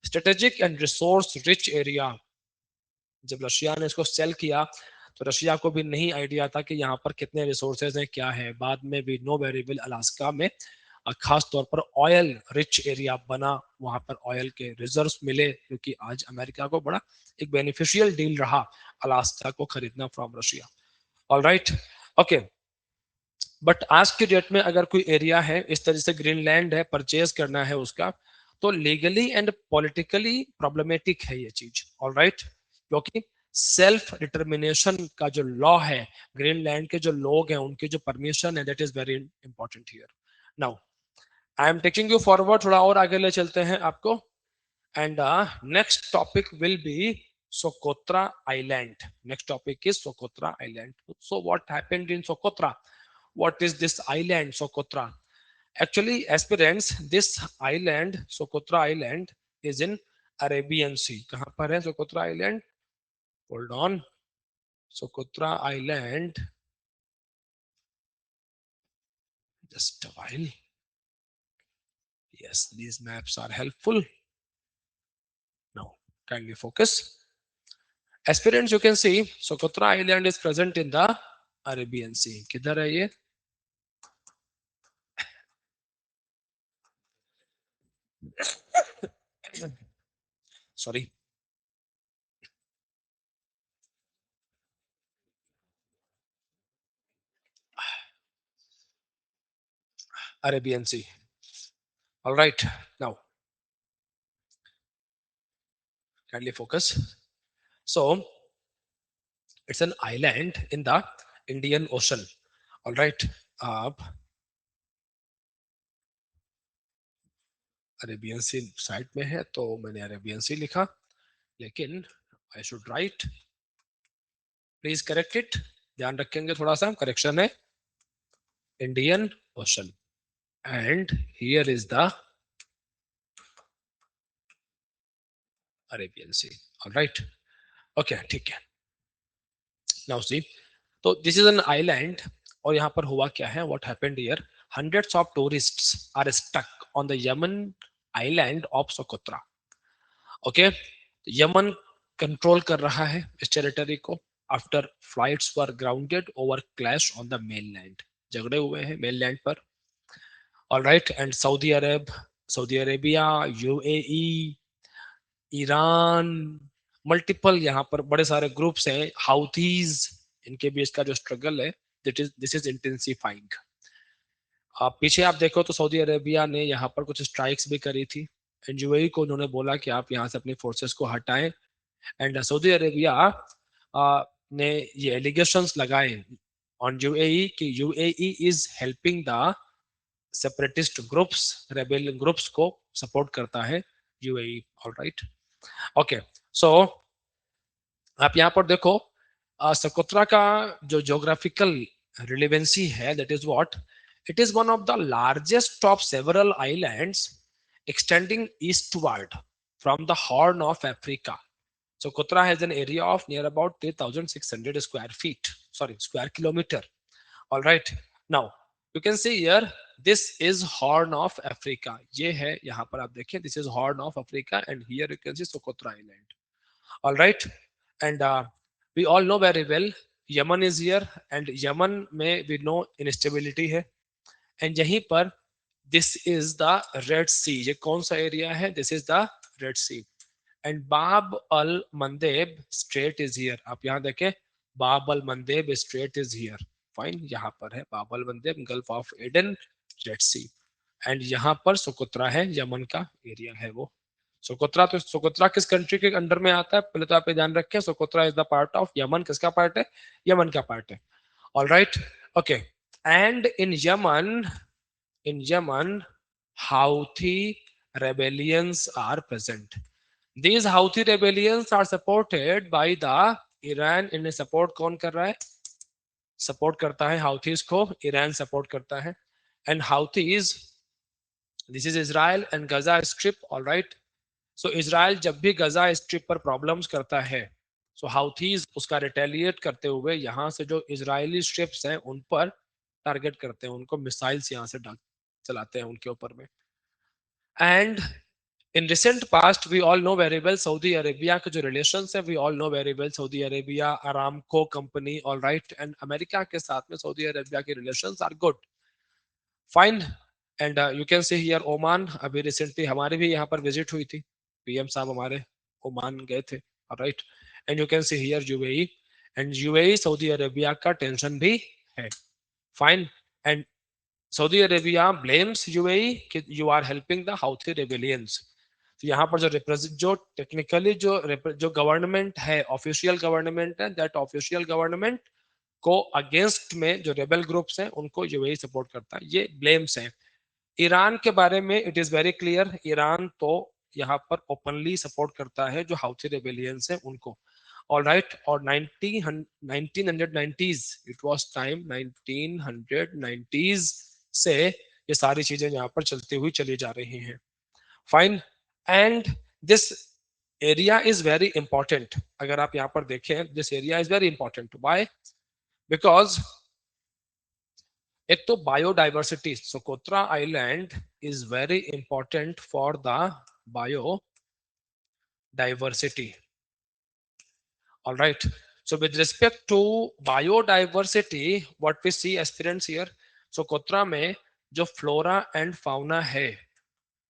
strategic and resource rich area. जब रशिया ने इसको सेल किया तो रशिया को भी नहीं आइडिया था कि यहाँ पर कितने रिसोर्सेज हैं, क्या है। बाद में we know very well Alaska में खास तौर पर ऑयल रिच एरिया बना, वहां पर ऑयल के रिजर्व्स मिले, क्योंकि आज अमेरिका को बड़ा एक बेनिफिशियल डील रहा अलास्का को खरीदना from Russia, alright, okay. But आज की डेट में अगर कोई एरिया है इस तरह से, ग्रीनलैंड है, परचेज करना है उसका, तो लीगली एंड पॉलिटिकली प्रॉब्लमेटिक है ये चीज, ऑलराइट, क्योंकि सेल्फ डिटर्मिनेशन का जो लॉ है, ग्रीनलैंड के जो लोग हैं उनकी जो परमिशन है, that is very important here. Now I am taking you forward, थोड़ा और आगे ले चलते हैं आपको. And next topic will be Socotra Island. Next topic is Socotra Island. So what happened in Socotra? What is this island, Socotra? Actually, aspirants, this island, Socotra Island, is in Arabian Sea. कहाँ पर है Socotra Island? Hold on. Socotra Island. Just a while. Yes, these maps are helpful. Now, kindly focus. Aspirants, you can see Socotra Island is present in the Arabian Sea. किधर है ये? Sorry. Arabian Sea. All right. Now, kindly focus. So, it's an island in the Indian Ocean. All right. अब Arabian sea side में है तो मैंने Arabian sea लिखा, लेकिन I should write, please correct it. ध्यान रखेंगे, थोड़ा सा करेक्शन है. Indian Ocean and here is the Arabian sea. All right. Okay, ठीक है. नाउ सी, तो दिस इज एन आइलैंड, और यहाँ पर हुआ क्या है, what happened here, hundreds of tourists are stuck on the Yemen island of Socotra. Okay, Yemen control कर रहा है इस टेरिटरी को. After flights were grounded over clash on the mainland. झगड़े हुए हैं मेनलैंड पर. All right. And Saudi Arabia, UAE, Iran, multiple यहाँ पर बड़े सारे ग्रुप्स हैं, हाउथीज, इनके बीच का जो स्ट्रगल है, दिस इज इंटेंसिफाइंग. आप पीछे आप देखो तो सऊदी अरेबिया ने यहाँ पर कुछ स्ट्राइक्स भी करी थी, एंड यूएई को उन्होंने बोला कि आप यहाँ से अपनी फोर्सेस को हटाएं. एंड सऊदी अरेबिया ने ये एलिगेशंस लगाए ऑन यूएई कि UAE is helping the separatist groups, rebellion groups को सपोर्ट करता है यूएई. ऑलराइट. ओके, सो आप यहाँ पर देखो सकोत्रा का जो ज्योग्राफिकल रिलेवेंसी है, that is what, it is one of the largest of several islands extending eastward from the Horn of Africa. So Kotra has an area of near about 3,600 square feet, sorry, square kilometer. All right. Now you can see here, this is Horn of Africa. ये है, यहाँ पर आप देखें, this is Horn of Africa, and here you can see Socotra Island. All right. And we all know very well Yemen is here, and Yemen में we know instability है, and यहीं पर this is the Red Sea. ये कौन सा area है? This is the Red Sea. And Bab al Mandeb strait is here. आप यहाँ देखें, Bab al Mandeb strait is here. Fine, यहाँ पर है Bab al Mandeb, Gulf of Aden, Red Sea. And यहाँ पर सोकोत्रा है, यमन का एरिया है वो. सोकोत्रा, तो सोकोत्रा किस कंट्री के अंडर में आता है, पहले तो आप ये ध्यान रखें, Socotra is the part of Yemen. किसका पार्ट है? यमन का पार्ट है. All right. Okay. And in Yemen, Houthi rebellions are present. These Houthi rebellions are supported by the Iran. इन्हें सपोर्ट कौन कर रहा है? सपोर्ट करता है हाउथीज को, ईरान सपोर्ट करता है. And Houthis, this is Israel and Gaza strip. All right. So Israel जब भी गजा स्ट्रिप पर प्रॉब्लम्स करता है, सो हाउथीज उसका रिटेलिएट करते हुए यहाँ से जो इजरायली स्ट्रिप्स हैं उन पर टारगेट करते हैं, उनको मिसाइल्स यहाँ से चलाते हैं उनके ऊपर में. And in recent past we all know very well Saudi Arabia के जो रिलेशंस है, we all know very well Saudi Arabia Aramco company. All right. And America के साथ में सऊदी अरेबिया के relations are good. Fine. And you can see here Oman. अभी recently हमारे भी यहाँ पर विजिट हुई थी, पीएम साहब हमारे ओमान गए थे. Right. And you can see here UAE. And UAE Saudi Arabia का टेंशन भी है. Fine. And Saudi Arabia blames UAE कि you are helping the Houthi rebellions. तो यहाँ पर जो टेक्निकली जो गवर्नमेंट है, ऑफिशियल गवर्नमेंट है, दैट ऑफिशियल गवर्नमेंट को अगेंस्ट में जो रेबल ग्रुप्स हैं उनको यूएई सपोर्ट करता है. ये ब्लेम्स हैं. ईरान के बारे में it is very clear, Iran तो यहाँ पर ओपनली सपोर्ट करता है जो हाउथी रेबेलियंस है उनको। ऑल राइट, और 1990s, it was time 1990s से ये सारी चीजें यहाँ पर चलती हुई चली जा रही हैं। Fine, and this area is very important. अगर आप यहाँ पर देखें, this area is very important, why? Because एक तो biodiversity, Socotra island is very important for the biodiversity. All right. So with respect to biodiversity, what we see aspirants here, Socotra में जो flora and fauna है,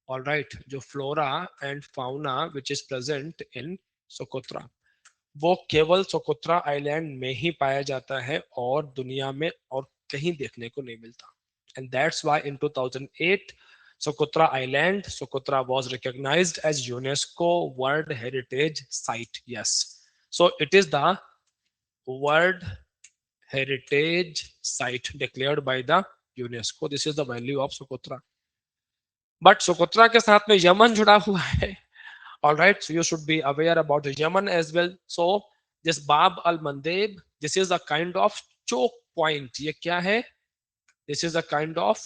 all right, जो flora and fauna which is present in Socotra, वो केवल Socotra island में ही पाया जाता है और दुनिया में और कहीं देखने को नहीं मिलता। And that's why in 2008 Socotra Island, Socotra was recognized as UNESCO World Heritage Site. Yes. So it is the World Heritage Site declared by the UNESCO. This is the value of Socotra. But Socotra के साथ में Yemen जुड़ा हुआ है। All right, so you should be aware about Yemen as well. So this Bab al Mandeb, this is a kind of choke point. ये क्या है? This is a kind of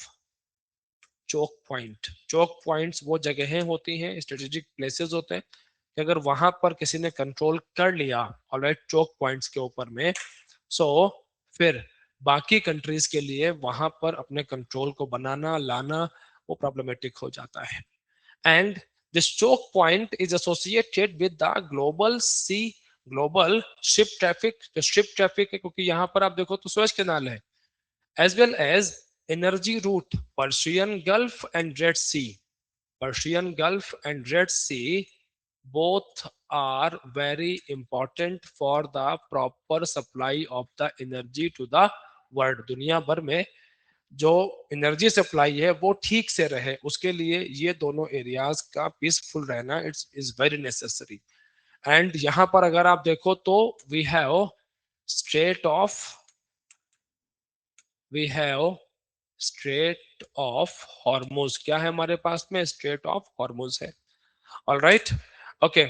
choke point. Choke points वो जगहें होती हैं, strategic places होते हैं कि अगर वहां पर किसी ने कंट्रोल कर लिया, ऑलराइट, चोक पॉइंट्स के ऊपर में, सो फिर बाकी कंट्रीज के लिए वहां पर अपने कंट्रोल को बनाना लाना वो प्रॉब्लमेटिक हो जाता है। And this choke point is associated with the global sea, global ship traffic. जो शिप ट्रैफिक है, क्योंकि यहाँ पर आप देखो तो सुएज कैनाल है, as well as energy route, Persian Gulf and Red Sea. Persian Gulf and Red Sea both are very important for the proper supply of the energy to the world. दुनिया भर में जो energy supply है वो ठीक से रहे, उसके लिए ये दोनों एरियाज का पीसफुल रहना it's is very necessary. And यहाँ पर अगर आप देखो तो we have strait of, we have strait of Hormuz. क्या है हमारे पास में? स्ट्रेट ऑफ हॉर्मुज है। All right, okay.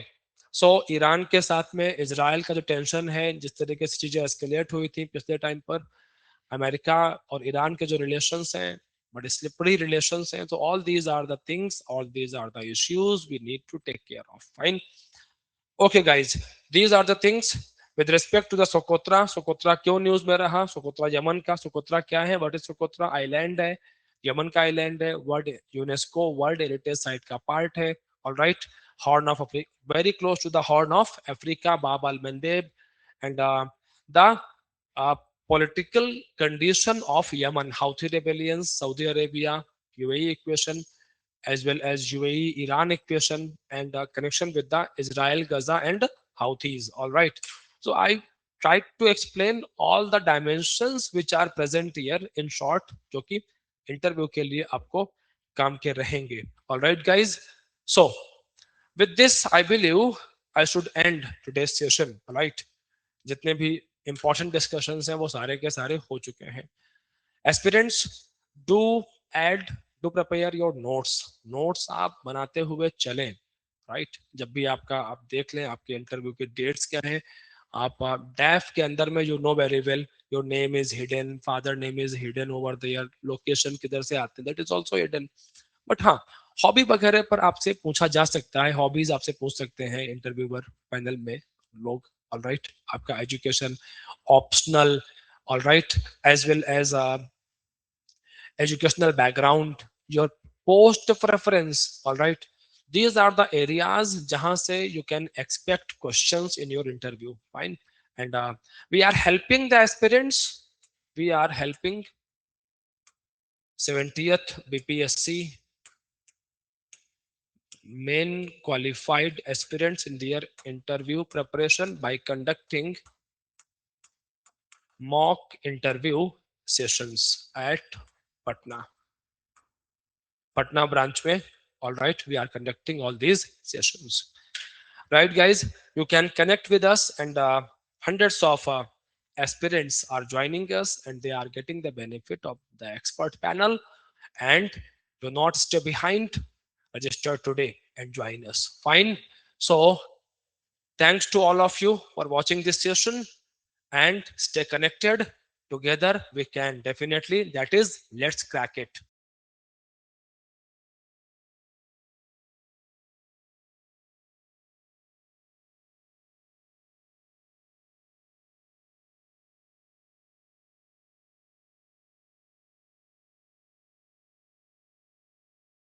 So Iran के साथ में इजराइल का जो टेंशन है, जिस तरीके से चीजें एस्केलेट हुई थी पिछले टाइम पर, अमेरिका और ईरान के जो रिलेशंस हैं बड़े स्लिपरी रिलेशंस हैं, तो all these are the things, all these are the issues we need to take care of. Fine, okay guys, these are the things with respect to the Socotra. Socotra क्यों news में रहा? Socotra Yemen का, Socotra क्या है, what is Socotra? Island है, Yemen का island है, world UNESCO world heritage site का पार्ट है। All right, horn of Africa, very close to the horn of Africa, Bab al Mandeb, and the political condition of Yemen, Houthi rebellions, Saudi Arabia, UAE equation, as well as UAE Iran equation, and connection with the Israel, Gaza, and Houthis. All right. So I tried to explain all the dimensions which are present here in short, जो कि interview के लिए आपको काम के रहेंगे। All right, guys. So with this, I believe I should end today's session. All right. जितने भी इंपॉर्टेंट डिस्कशंस हैं वो सारे के सारे हो चुके हैं। Aspirants, do add, do prepare your notes. Notes आप बनाते हुए चलें, राइट। जब भी आपका आप देख लें आपके इंटरव्यू के डेट्स क्या हैं, आप डैफ के अंदर में you know very well your name is hidden, father name is hidden over there, location किधर से आते हैं that is also hidden. But हाँ, हॉबी वगैरह पर आपसे पूछा जा सकता है, हॉबीज आपसे पूछ सकते हैं इंटरव्यूअर पैनल में लोग। ऑल राइट, आपका education optional, all right, as well as educational background, your post preference, all right. These are the areas jahan se you can expect questions in your interview. Fine, and we are helping the aspirants. We are helping 70th BPSC main qualified aspirants in their interview preparation by conducting mock interview sessions at Patna. Patna branch में, all right, we are conducting all these sessions. Right, guys, you can connect with us, and hundreds of aspirants are joining us, and they are getting the benefit of the expert panel and Do not stay behind. Register today and join us. Fine. So, thanks to all of you for watching this session and stay connected. Together, we can definitely, that is, let's crack it.